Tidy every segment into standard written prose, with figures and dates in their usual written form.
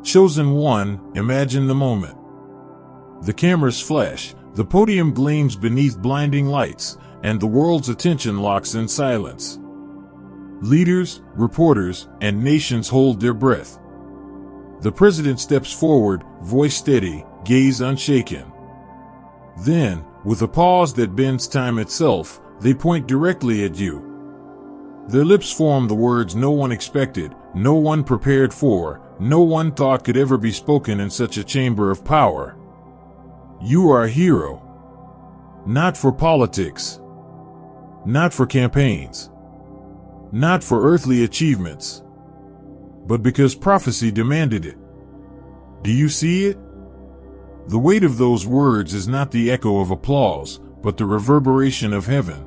Chosen one, imagine the moment. The cameras flash, the podium gleams beneath blinding lights, and the world's attention locks in silence. Leaders, reporters, and nations hold their breath. The president steps forward, voice steady, gaze unshaken. Then, with a pause that bends time itself, they point directly at you. Their lips form the words no one expected, no one prepared for, no one thought could ever be spoken in such a chamber of power. You are a hero. Not for politics. Not for campaigns. Not for earthly achievements. But because prophecy demanded it. Do you see it? The weight of those words is not the echo of applause, but the reverberation of heaven.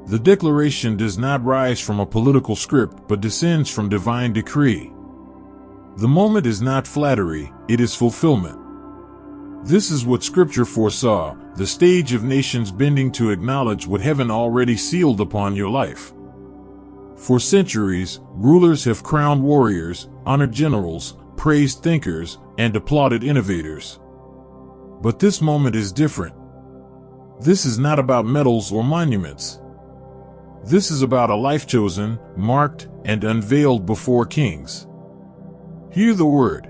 The declaration does not rise from a political script, but descends from divine decree. The moment is not flattery, it is fulfillment. This is what Scripture foresaw, the stage of nations bending to acknowledge what heaven already sealed upon your life. For centuries, rulers have crowned warriors, honored generals, praised thinkers, and applauded innovators. But this moment is different. This is not about medals or monuments. This is about a life chosen, marked, and unveiled before kings. Hear the word.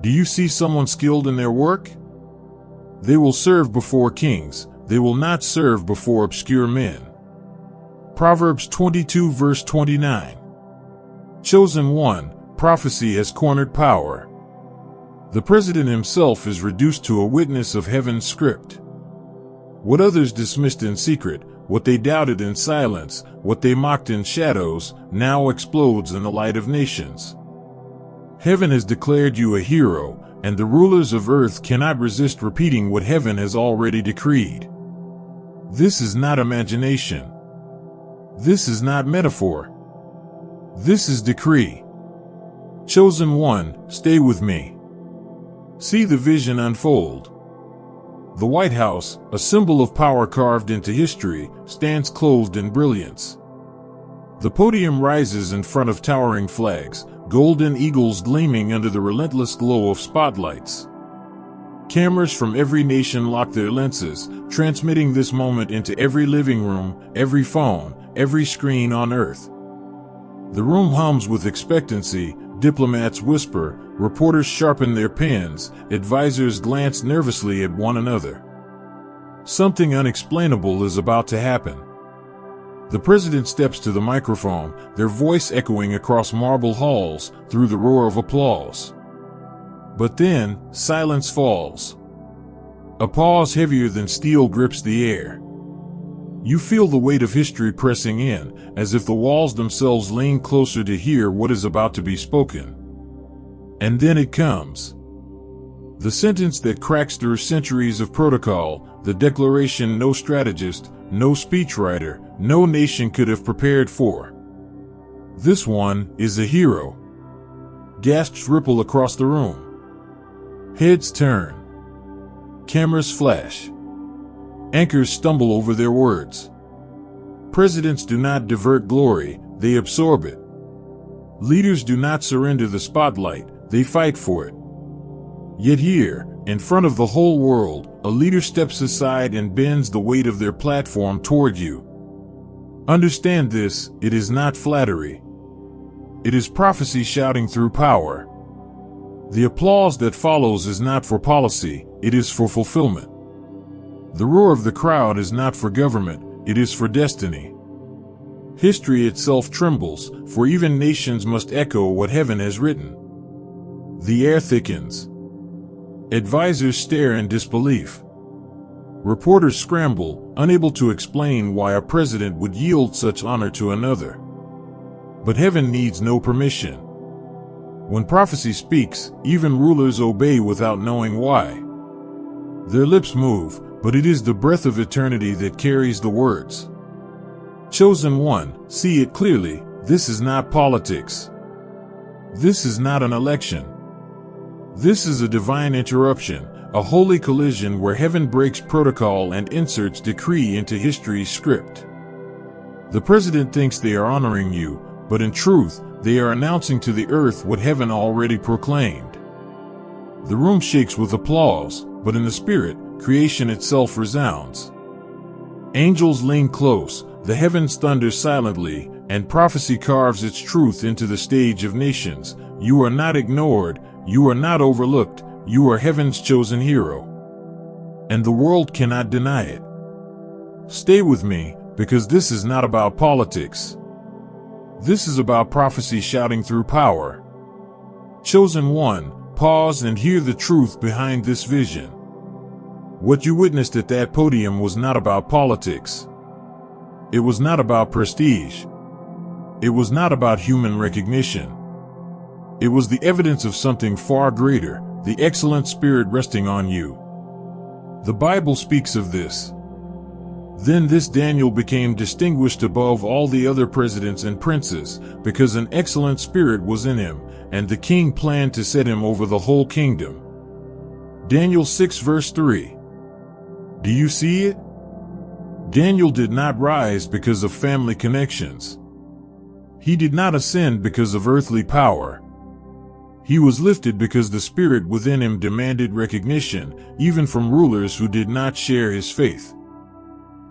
Do you see someone skilled in their work? They will serve before kings. They will not serve before obscure men. Proverbs 22 verse 29. Chosen one, prophecy has cornered power. The president himself is reduced to a witness of heaven's script. What others dismissed in secret, what they doubted in silence, what they mocked in shadows, now explodes in the light of nations. Heaven has declared you a hero, and the rulers of earth cannot resist repeating what heaven has already decreed. This is not imagination. This is not metaphor. This is decree. Chosen one, stay with me. See the vision unfold. The White House, a symbol of power carved into history, stands clothed in brilliance. The podium rises in front of towering flags, golden eagles gleaming under the relentless glow of spotlights. Cameras from every nation lock their lenses, transmitting this moment into every living room, every phone, every screen on earth. The room hums with expectancy, diplomats whisper, reporters sharpen their pens, advisors glance nervously at one another. Something unexplainable is about to happen. The president steps to the microphone, their voice echoing across marble halls through the roar of applause. But then, silence falls. A pause heavier than steel grips the air. You feel the weight of history pressing in, as if the walls themselves lean closer to hear what is about to be spoken. And then it comes. The sentence that cracks through centuries of protocol, the declaration no strategist, no speechwriter, no nation could have prepared for. This one is a hero. Gasps ripple across the room. Heads turn. Cameras flash. Anchors stumble over their words. Presidents do not divert glory, they absorb it. Leaders do not surrender the spotlight, they fight for it. Yet here, in front of the whole world, a leader steps aside and bends the weight of their platform toward you. Understand this, it is not flattery. It is prophecy shouting through power. The applause that follows is not for policy, it is for fulfillment. The roar of the crowd is not for government, it is for destiny. History itself trembles, for even nations must echo what heaven has written. The air thickens. Advisors stare in disbelief. Reporters scramble, unable to explain why a president would yield such honor to another. But heaven needs no permission. When prophecy speaks, even rulers obey without knowing why. Their lips move, but it is the breath of eternity that carries the words. Chosen one, see it clearly, this is not politics. This is not an election. This is a divine interruption, a holy collision where heaven breaks protocol and inserts decree into history's script. The president thinks they are honoring you, but in truth, they are announcing to the earth what heaven already proclaimed. The room shakes with applause, but in the spirit, creation itself resounds. Angels lean close, the heavens thunder silently, and prophecy carves its truth into the stage of nations. You are not ignored, you are not overlooked, you are heaven's chosen hero. And the world cannot deny it. Stay with me, because this is not about politics. This is about prophecy shouting through power. Chosen one, pause and hear the truth behind this vision. What you witnessed at that podium was not about politics. It was not about prestige. It was not about human recognition. It was the evidence of something far greater, the excellent spirit resting on you. The Bible speaks of this. Then this Daniel became distinguished above all the other presidents and princes, because an excellent spirit was in him, and the king planned to set him over the whole kingdom. Daniel 6 verse 3. Do you see it? Daniel did not rise because of family connections. He did not ascend because of earthly power. He was lifted because the spirit within him demanded recognition, even from rulers who did not share his faith.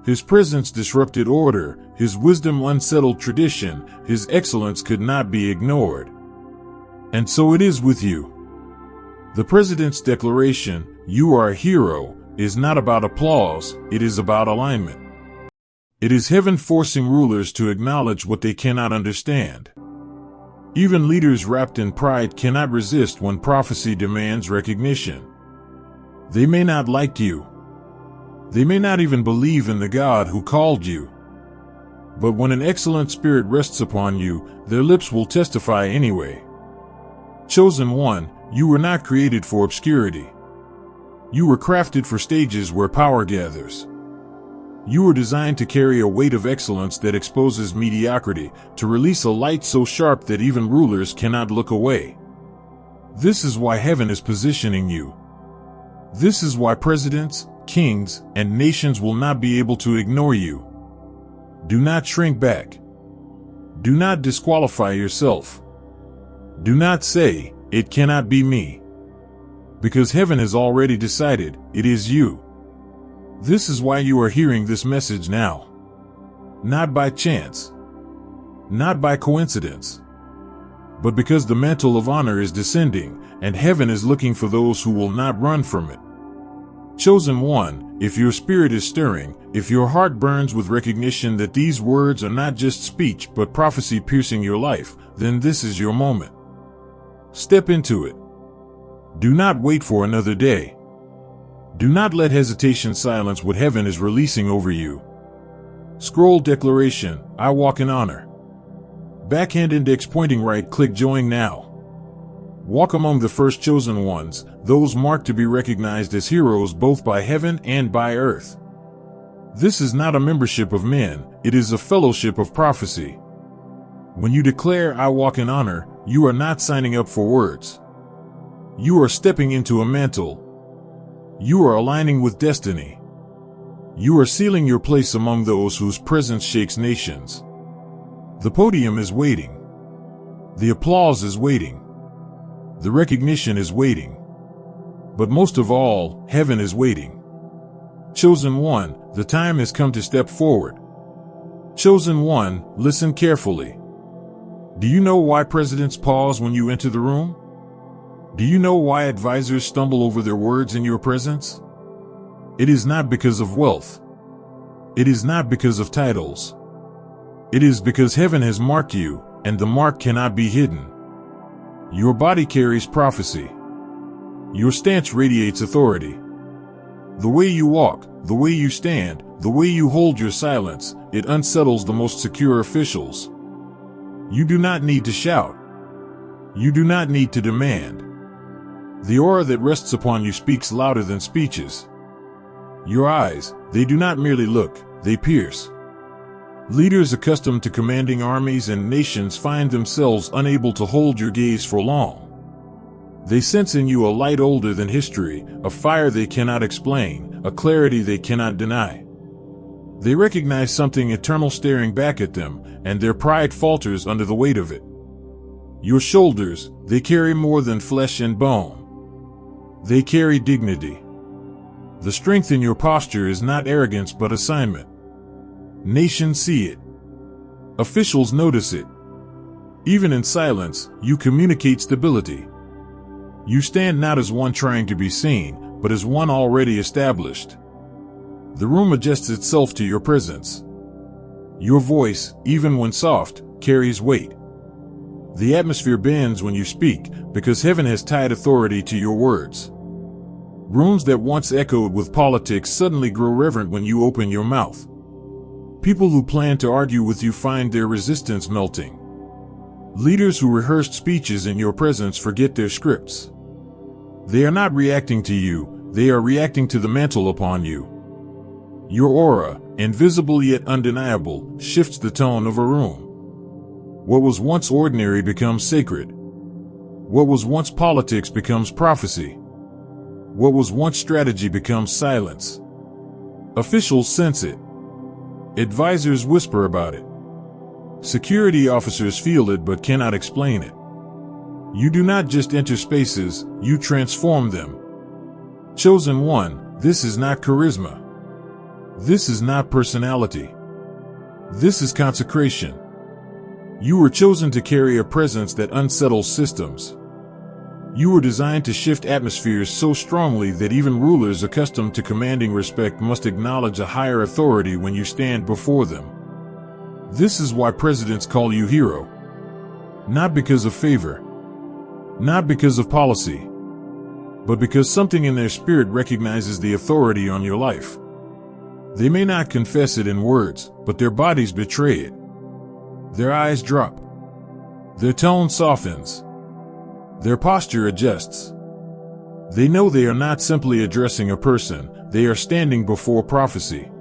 His presence disrupted order, his wisdom unsettled tradition, his excellence could not be ignored. And so it is with you. The president's declaration, "You are a hero," is not about applause, it is about alignment. It is heaven forcing rulers to acknowledge what they cannot understand. Even leaders wrapped in pride cannot resist when prophecy demands recognition. They may not like you. They may not even believe in the God who called you. But when an excellent spirit rests upon you, their lips will testify anyway. Chosen one, you were not created for obscurity. You were crafted for stages where power gathers. You were designed to carry a weight of excellence that exposes mediocrity, to release a light so sharp that even rulers cannot look away. This is why heaven is positioning you. This is why presidents, kings, and nations will not be able to ignore you. Do not shrink back. Do not disqualify yourself. Do not say, "It cannot be me." Because heaven has already decided, it is you. This is why you are hearing this message now. Not by chance. Not by coincidence. But because the mantle of honor is descending, and heaven is looking for those who will not run from it. Chosen one, if your spirit is stirring, if your heart burns with recognition that these words are not just speech but prophecy piercing your life, then this is your moment. Step into it. Do not wait for another day. Do not let hesitation silence what heaven is releasing over you. Scroll declaration, I walk in honor. Backhand index pointing right, click join now. Walk among the first chosen ones, those marked to be recognized as heroes both by heaven and by earth. This is not a membership of men, it is a fellowship of prophecy. When you declare I walk in honor, you are not signing up for words. You are stepping into a mantle. You are aligning with destiny. You are sealing your place among those whose presence shakes nations. The podium is waiting. The applause is waiting. The recognition is waiting. But most of all, heaven is waiting. Chosen one, the time has come to step forward. Chosen one, listen carefully. Do you know why presidents pause when you enter the room? Do you know why advisors stumble over their words in your presence? It is not because of wealth. It is not because of titles. It is because heaven has marked you, and the mark cannot be hidden. Your body carries prophecy. Your stance radiates authority. The way you walk, the way you stand, the way you hold your silence, it unsettles the most secure officials. You do not need to shout. You do not need to demand. The aura that rests upon you speaks louder than speeches. Your eyes, they do not merely look, they pierce. Leaders accustomed to commanding armies and nations find themselves unable to hold your gaze for long. They sense in you a light older than history, a fire they cannot explain, a clarity they cannot deny. They recognize something eternal staring back at them, and their pride falters under the weight of it. Your shoulders, they carry more than flesh and bone. They carry dignity. The strength in your posture is not arrogance but assignment. Nations see it. Officials notice it. Even in silence, you communicate stability. You stand not as one trying to be seen, but as one already established. The room adjusts itself to your presence. Your voice, even when soft, carries weight. The atmosphere bends when you speak, because heaven has tied authority to your words. Rooms that once echoed with politics suddenly grow reverent when you open your mouth. People who plan to argue with you find their resistance melting. Leaders who rehearsed speeches in your presence forget their scripts. They are not reacting to you, they are reacting to the mantle upon you. Your aura, invisible yet undeniable, shifts the tone of a room. What was once ordinary becomes sacred. What was once politics becomes prophecy. What was once strategy becomes silence. Officials sense it. Advisors whisper about it. Security officers feel it but cannot explain it. You do not just enter spaces, you transform them. Chosen one, this is not charisma. This is not personality. This is consecration. You were chosen to carry a presence that unsettles systems. You were designed to shift atmospheres so strongly that even rulers accustomed to commanding respect must acknowledge a higher authority when you stand before them. This is why presidents call you hero. Not because of favor. Not because of policy. But because something in their spirit recognizes the authority on your life. They may not confess it in words, but their bodies betray it. Their eyes drop. Their tone softens. Their posture adjusts. They know they are not simply addressing a person, they are standing before prophecy.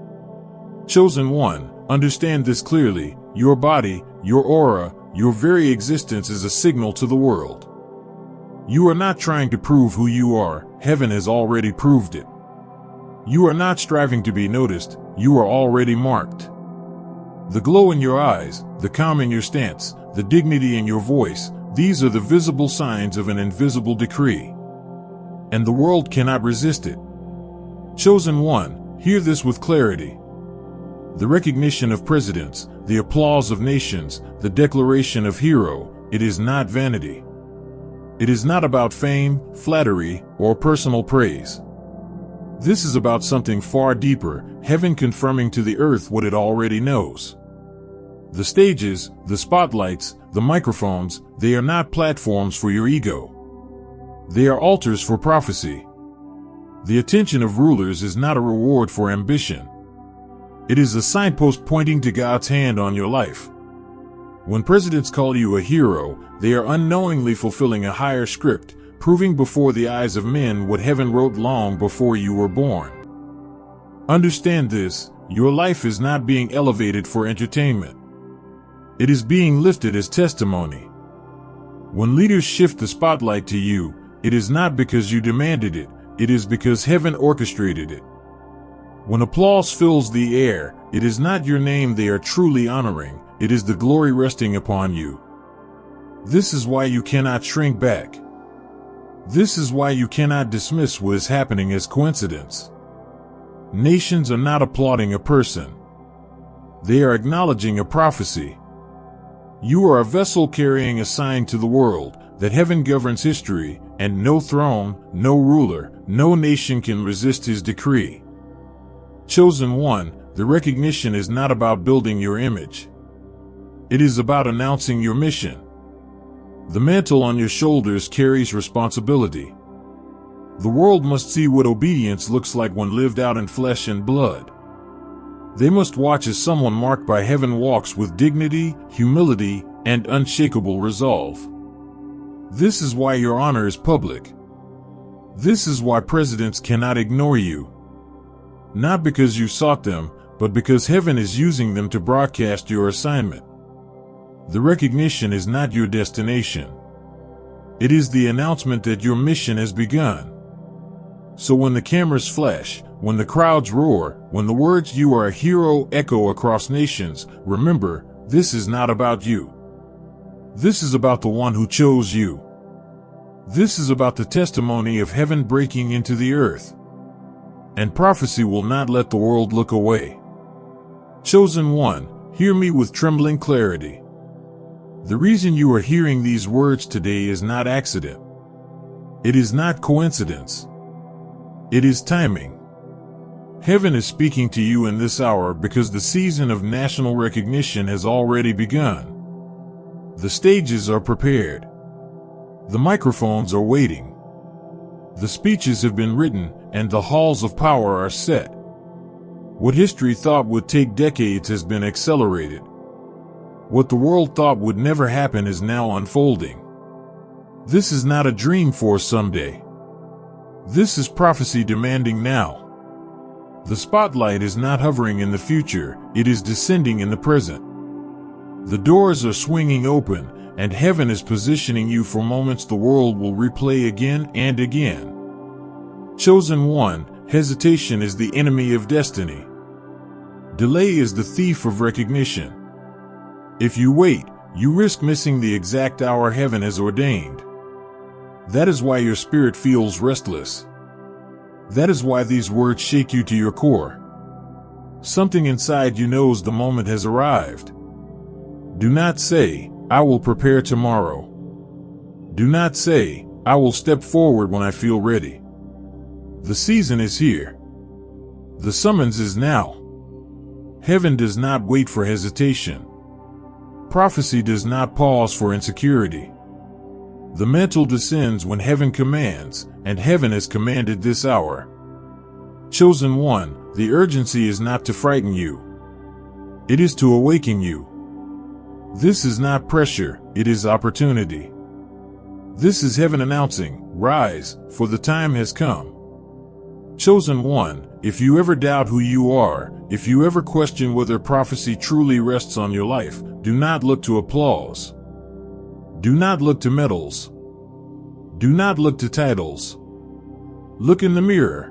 Chosen one, understand this clearly, your body, your aura, your very existence is a signal to the world. You are not trying to prove who you are, heaven has already proved it. You are not striving to be noticed, you are already marked. The glow in your eyes, the calm in your stance, the dignity in your voice, these are the visible signs of an invisible decree. And the world cannot resist it. Chosen one, hear this with clarity. The recognition of presidents, the applause of nations, the declaration of hero, it is not vanity. It is not about fame, flattery, or personal praise. This is about something far deeper, heaven confirming to the earth what it already knows. The stages, the spotlights, the microphones, they are not platforms for your ego. They are altars for prophecy. The attention of rulers is not a reward for ambition. It is a signpost pointing to God's hand on your life. When presidents call you a hero, they are unknowingly fulfilling a higher script, proving before the eyes of men what heaven wrote long before you were born. Understand this, your life is not being elevated for entertainment. It is being lifted as testimony. When leaders shift the spotlight to you, it is not because you demanded it, it is because heaven orchestrated it. When applause fills the air, it is not your name they are truly honoring, it is the glory resting upon you. This is why you cannot shrink back. This is why you cannot dismiss what is happening as coincidence. Nations are not applauding a person. They are acknowledging a prophecy. You are a vessel carrying a sign to the world that heaven governs history, and no throne, no ruler, no nation can resist his decree. Chosen one, the recognition is not about building your image. It is about announcing your mission. The mantle on your shoulders carries responsibility. The world must see what obedience looks like when lived out in flesh and blood. They must watch as someone marked by heaven walks with dignity, humility, and unshakable resolve. This is why your honor is public. This is why presidents cannot ignore you. Not because you sought them, but because heaven is using them to broadcast your assignment. The recognition is not your destination. It is the announcement that your mission has begun. So when the cameras flash, when the crowds roar, when the words "you are a hero" echo across nations, remember, this is not about you. This is about the one who chose you. This is about the testimony of heaven breaking into the earth. And prophecy will not let the world look away. Chosen one, hear me with trembling clarity. The reason you are hearing these words today is not accident. It is not coincidence. It is timing. Heaven is speaking to you in this hour because the season of national recognition has already begun. The stages are prepared. The microphones are waiting. The speeches have been written, and the halls of power are set. What history thought would take decades has been accelerated. What the world thought would never happen is now unfolding. This is not a dream for someday. This is prophecy demanding now. The spotlight is not hovering in the future, it is descending in the present. The doors are swinging open, and heaven is positioning you for moments the world will replay again and again. Chosen one, hesitation is the enemy of destiny. Delay is the thief of recognition. If you wait, you risk missing the exact hour heaven has ordained. That is why your spirit feels restless. That is why these words shake you to your core. Something inside you knows the moment has arrived. Do not say, I will prepare tomorrow. Do not say, I will step forward when I feel ready. The season is here. The summons is now. Heaven does not wait for hesitation. Prophecy does not pause for insecurity. The mantle descends when heaven commands, and heaven has commanded this hour. Chosen one, the urgency is not to frighten you. It is to awaken you. This is not pressure, it is opportunity. This is heaven announcing, rise, for the time has come. Chosen one, if you ever doubt who you are, if you ever question whether prophecy truly rests on your life, do not look to applause. Do not look to medals. Do not look to titles. Look in the mirror.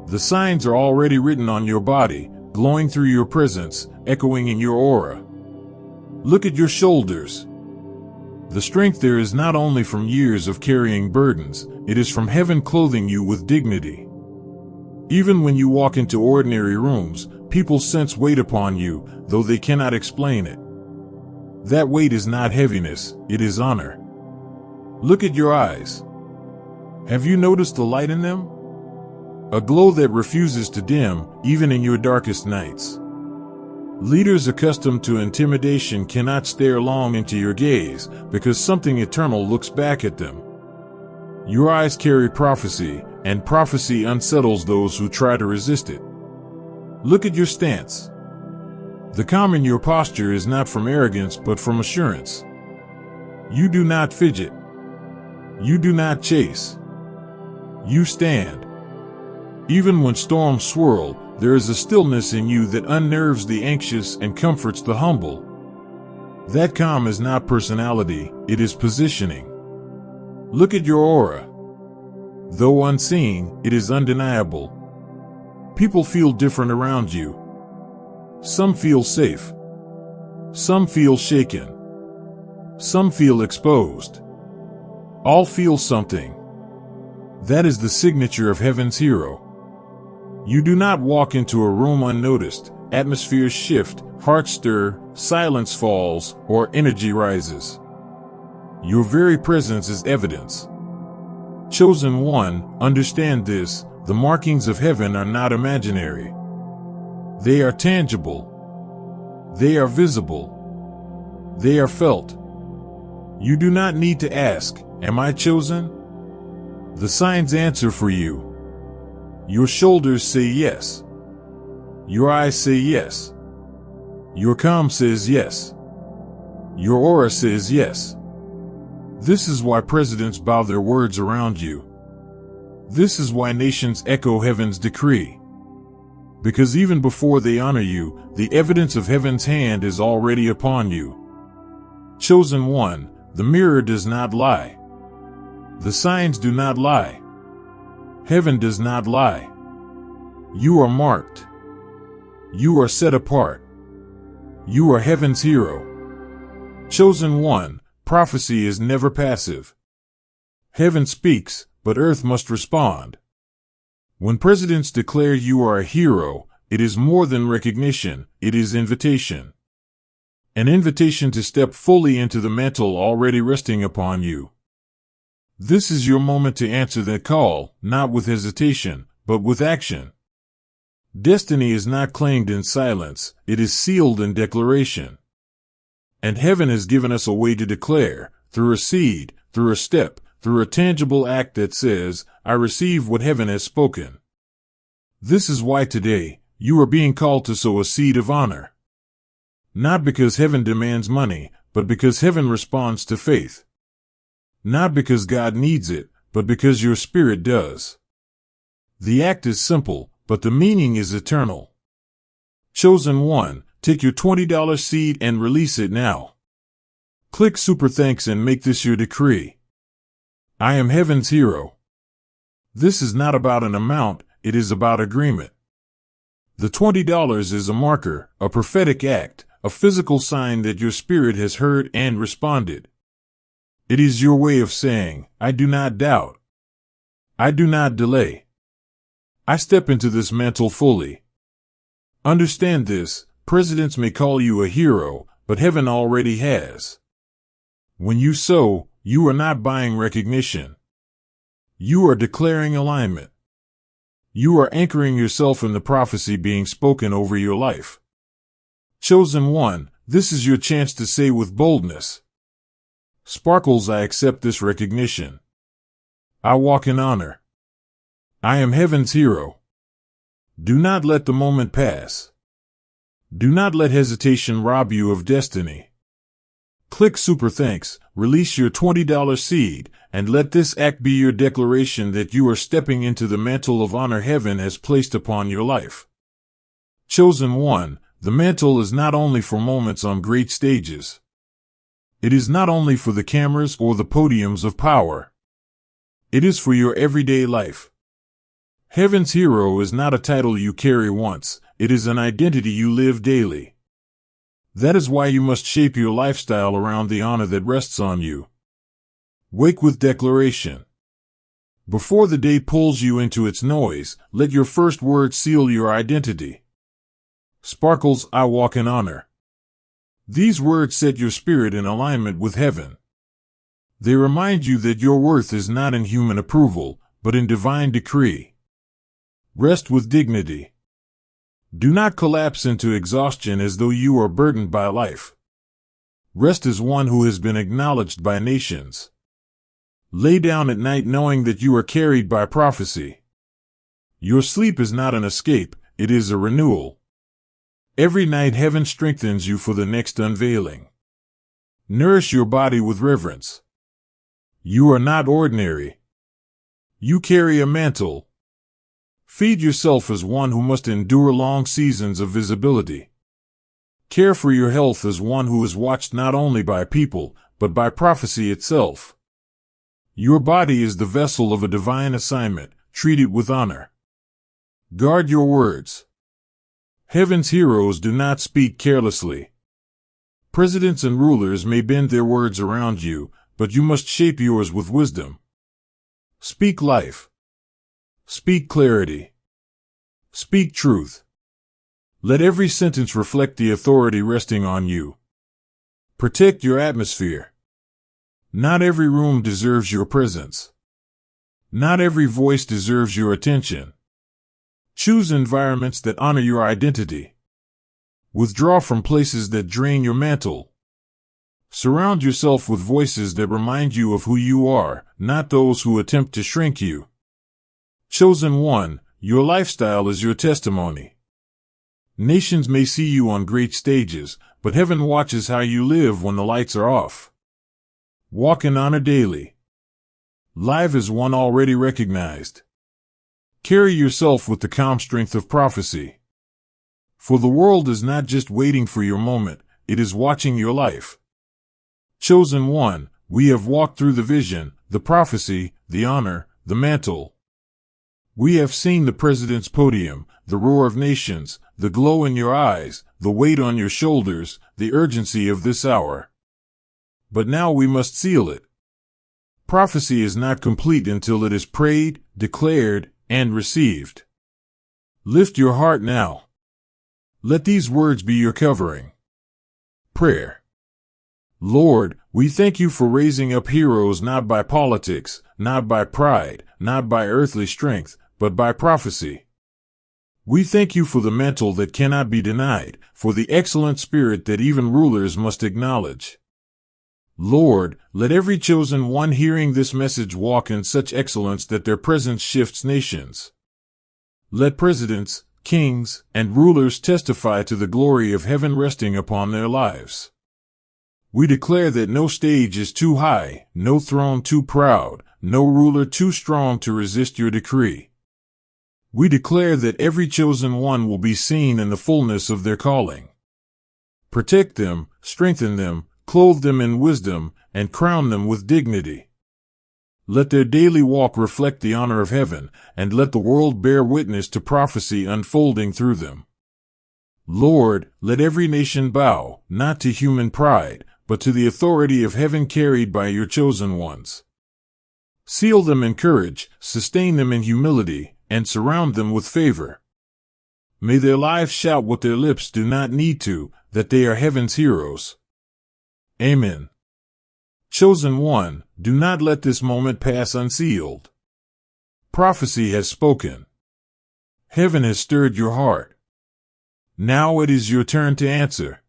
The signs are already written on your body, glowing through your presence, echoing in your aura. Look at your shoulders. The strength there is not only from years of carrying burdens, it is from heaven clothing you with dignity. Even when you walk into ordinary rooms, people sense weight upon you, though they cannot explain it. That weight is not heaviness, it is honor. Look at your eyes. Have you noticed the light in them? A glow that refuses to dim, even in your darkest nights. Leaders accustomed to intimidation cannot stare long into your gaze, because something eternal looks back at them. Your eyes carry prophecy, and prophecy unsettles those who try to resist it. Look at your stance. The calm in your posture is not from arrogance but from assurance. You do not fidget. You do not chase. You stand. Even when storms swirl, there is a stillness in you that unnerves the anxious and comforts the humble. That calm is not personality, it is positioning. Look at your aura. Though unseen, it is undeniable. People feel different around you. Some feel safe. Some feel shaken. Some feel exposed. All feel something. That is the signature of heaven's hero. You do not walk into a room unnoticed. Atmospheres shift, hearts stir, silence falls, or energy rises. Your very presence is evidence. Chosen one, understand this, the markings of heaven are not imaginary. They are tangible. They are visible. They are felt. You do not need to ask, am I chosen? The signs answer for you. Your shoulders say yes. Your eyes say yes. Your calm says yes. Your aura says yes. This is why presidents bow their words around you. This is why nations echo heaven's decree. Because even before they honor you, the evidence of heaven's hand is already upon you. Chosen one, the mirror does not lie. The signs do not lie. Heaven does not lie. You are marked. You are set apart. You are heaven's hero. Chosen one, prophecy is never passive. Heaven speaks, but earth must respond. When presidents declare you are a hero, it is more than recognition, it is invitation. An invitation to step fully into the mantle already resting upon you. This is your moment to answer that call, not with hesitation, but with action. Destiny is not claimed in silence, it is sealed in declaration. And heaven has given us a way to declare, through a seed, through a step, through a tangible act that says, I receive what heaven has spoken. This is why today, you are being called to sow a seed of honor. Not because heaven demands money, but because heaven responds to faith. Not because God needs it, but because your spirit does. The act is simple, but the meaning is eternal. Chosen one, take your $20 seed and release it now. Click Super Thanks and make this your decree. I am heaven's hero. This is not about an amount, it is about agreement. The $20 is a marker, a prophetic act, a physical sign that your spirit has heard and responded. It is your way of saying, I do not doubt. I do not delay. I step into this mantle fully. Understand this, presidents may call you a hero, but heaven already has. When you sow, you are not buying recognition. You are declaring alignment. You are anchoring yourself in the prophecy being spoken over your life. Chosen one, this is your chance to say with boldness, Sparkles, I accept this recognition. I walk in honor. I am heaven's hero. Do not let the moment pass. Do not let hesitation rob you of destiny. Click Super Thanks, release your $20 seed, and let this act be your declaration that you are stepping into the mantle of honor heaven has placed upon your life. Chosen one, the mantle is not only for moments on great stages. It is not only for the cameras or the podiums of power. It is for your everyday life. Heaven's hero is not a title you carry once, it is an identity you live daily. That is why you must shape your lifestyle around the honor that rests on you. Wake with declaration. Before the day pulls you into its noise, let your first word seal your identity. Sparkles, I walk in honor. These words set your spirit in alignment with heaven. They remind you that your worth is not in human approval, but in divine decree. Rest with dignity. Do not collapse into exhaustion as though you are burdened by life. Rest as one who has been acknowledged by nations. Lay down at night knowing that you are carried by prophecy. Your sleep is not an escape, it is a renewal. Every night heaven strengthens you for the next unveiling. Nourish your body with reverence. You are not ordinary. You carry a mantle. Feed yourself as one who must endure long seasons of visibility. Care for your health as one who is watched not only by people, but by prophecy itself. Your body is the vessel of a divine assignment, treat it with honor. Guard your words. Heaven's heroes do not speak carelessly. Presidents and rulers may bend their words around you, but you must shape yours with wisdom. Speak life. Speak clarity. Speak truth. Let every sentence reflect the authority resting on you. Protect your atmosphere. Not every room deserves your presence. Not every voice deserves your attention. Choose environments that honor your identity. Withdraw from places that drain your mantle. Surround yourself with voices that remind you of who you are, not those who attempt to shrink you. Chosen one, your lifestyle is your testimony. Nations may see you on great stages, but heaven watches how you live when the lights are off. Walk in honor daily. Live as one already recognized. Carry yourself with the calm strength of prophecy. For the world is not just waiting for your moment, it is watching your life. Chosen one, we have walked through the vision, the prophecy, the honor, the mantle. We have seen the president's podium, the roar of nations, the glow in your eyes, the weight on your shoulders, the urgency of this hour. but now we must seal it. Prophecy is not complete until it is prayed, declared, and received. Lift your heart now. Let these words be your covering. Prayer. Lord, we thank you for raising up heroes not by politics, not by pride, not by earthly strength, but by prophecy. We thank you for the mantle that cannot be denied, for the excellent spirit that even rulers must acknowledge. Lord, let every chosen one hearing this message walk in such excellence that their presence shifts nations. Let presidents, kings, and rulers testify to the glory of heaven resting upon their lives. We declare that no stage is too high, no throne too proud, no ruler too strong to resist your decree. We declare that every chosen one will be seen in the fullness of their calling. Protect them, strengthen them, clothe them in wisdom, and crown them with dignity. Let their daily walk reflect the honor of heaven, and let the world bear witness to prophecy unfolding through them. Lord, let every nation bow, not to human pride, but to the authority of heaven carried by your chosen ones. Seal them in courage, sustain them in humility, and surround them with favor. May their lives shout what their lips do not need to, that they are heaven's heroes. Amen. Chosen one, do not let this moment pass unsealed. Prophecy has spoken. Heaven has stirred your heart. Now it is your turn to answer.